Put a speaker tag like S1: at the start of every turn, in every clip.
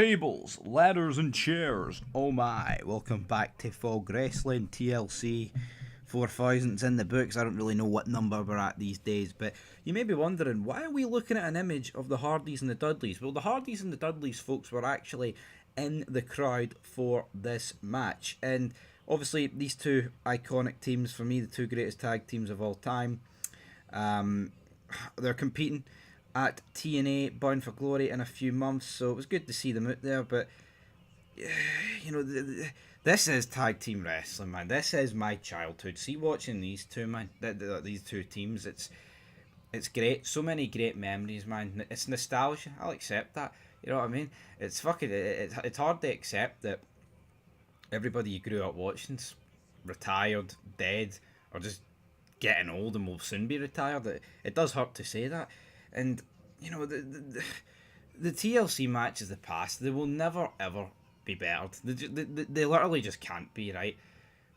S1: tables, ladders, and chairs. Oh my, welcome back to Fog Wrestling TLC 4000's in the books. I don't really know what number we're at these days, but you may be wondering, why are we looking at an image of the Hardys and the Dudleys? Well, the Hardys and the Dudleys, folks, were actually in the crowd for this match. And obviously, these two iconic teams, for me, the two greatest tag teams of all time, they're competing at TNA Bound for Glory in a few months, so it was good to see them out there. But you know, this is tag team wrestling, man. This is my childhood. See, watching these two, man, these two teams, it's great. So many great memories, man. It's nostalgia. I'll accept that. You know what I mean? It's fucking. It's hard to accept that everybody you grew up watching's retired, dead, or just getting old and will soon be retired. It does hurt to say that. And, you know, the TLC matches of the past, they will never, ever be bettered. They literally just can't be, right?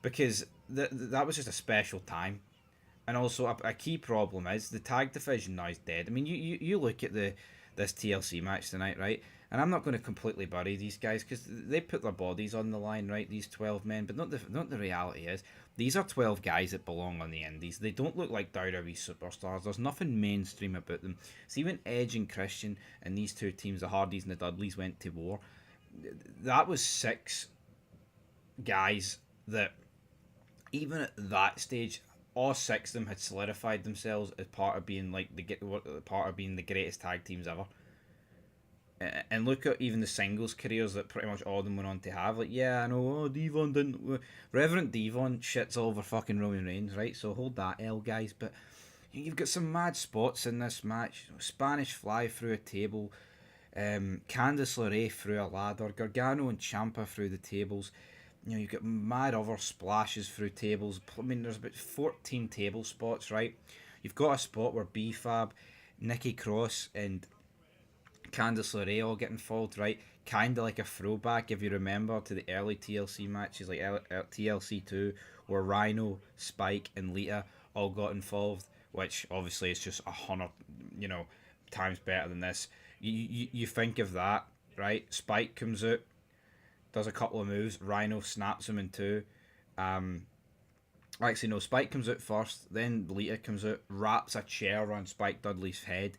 S1: Because that was just a special time. And also, a key problem is the tag division now is dead. I mean, you look at this TLC match tonight, right? And I'm not going to completely bury these guys because they put their bodies on the line, right? These 12 men, but not the reality is. These are 12 guys that belong on the indies. They don't look like WWE superstars. There's nothing mainstream about them. See, when Edge and Christian and these two teams, the Hardys and the Dudleys, went to war, that was 6 guys that, even at that stage, all 6 of them had solidified themselves as part of being the greatest tag teams ever. And look at even the singles careers that pretty much all of them went on to have. Like, yeah, I know, Devon didn't... Reverend Devon shits all over fucking Roman Reigns, right? So hold that L, guys. But you've got some mad spots in this match. Spanish Fly through a table. Candice LeRae through a ladder. Gargano and Ciampa through the tables. You know, you've got mad other splashes through tables. I mean, there's about 14 table spots, right? You've got a spot where B-Fab, Nikki Cross, and Candice LeRae all getting involved, right? Kind of like a throwback, if you remember, to the early TLC matches, like TLC 2, where Rhino, Spike, and Lita all got involved, which obviously is just 100, times better than this. You think of that, right? Spike comes out, does a couple of moves, Rhino snaps him in two. Actually, no, Spike comes out first, then Lita comes out, wraps a chair around Spike Dudley's head.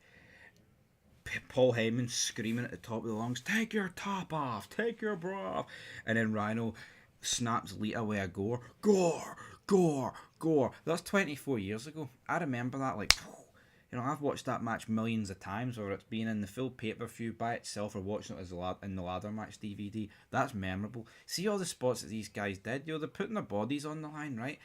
S1: Paul Heyman screaming at the top of the lungs, "Take your top off, take your bra off," and then Rhino snaps Lita with a gore. Gore. That's 24 years ago. I remember that like, I've watched that match millions of times, whether it's been in the full pay-per-view by itself or watching it as in the ladder match DVD. That's memorable. See all the spots that these guys did. They're putting their bodies on the line, right?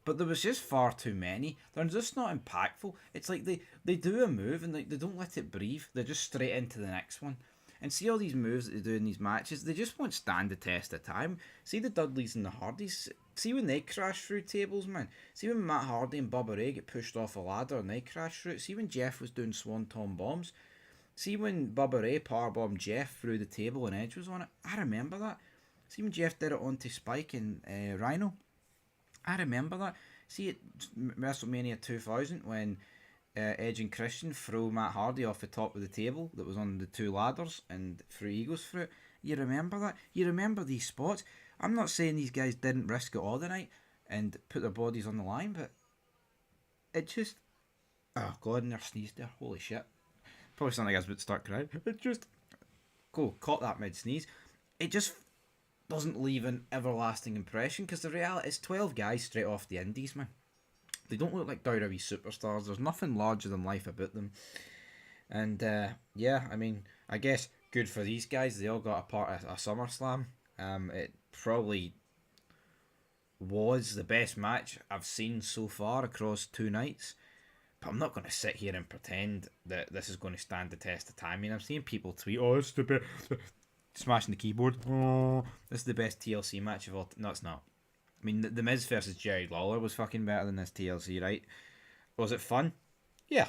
S1: But there was just far too many. They're just not impactful. It's like they do a move and they don't let it breathe. They're just straight into the next one. And see all these moves that they do in these matches, they just won't stand the test of time. See the Dudleys and the Hardys. See when they crash through tables, man. See when Matt Hardy and Bubba Ray get pushed off a ladder and they crash through it. See when Jeff was doing Swanton bombs. See when Bubba Ray powerbombed Jeff through the table and Edge was on it. I remember that. See when Jeff did it onto Spike and Rhino. I remember that. See at WrestleMania 2000 when Edge and Christian throw Matt Hardy off the top of the table that was on the 2 ladders and threw egos through it. You remember that? You remember these spots? I'm not saying these guys didn't risk it all the night and put their bodies on the line, but it just... Oh, God, and their sneeze there. Holy shit. Probably sound like I was about to start crying. It just... Cool, caught that mid-sneeze. It just doesn't leave an everlasting impression because the reality is 12 guys straight off the indies, man. They don't look like WWE superstars. There's nothing larger than life about them. And I mean, I guess good for these guys. They all got a part of a SummerSlam. It probably was the best match I've seen so far across 2 nights. But I'm not going to sit here and pretend that this is going to stand the test of time. I mean, I'm seeing people tweet, "Oh, it's the best." Smashing the keyboard. Oh, this is the best TLC match of all. No, it's not. I mean, the Miz versus Jerry Lawler was fucking better than this TLC, right? Was it fun? Yeah.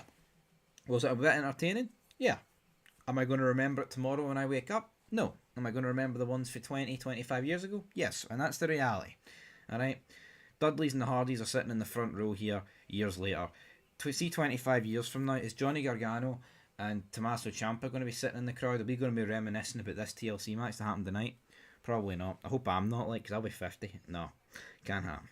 S1: Was it a bit entertaining? Yeah. Am I going to remember it tomorrow when I wake up? No. Am I going to remember the ones for 20, 25 years ago? Yes. And that's the reality. Alright? Dudleys and the Hardys are sitting in the front row here years later. See, 25 years from now, is Johnny Gargano and Tommaso Ciampa going to be sitting in the crowd? Are we going to be reminiscing about this TLC match that happened tonight? Probably not. I hope I'm not, like, because I'll be 50. No, can't happen.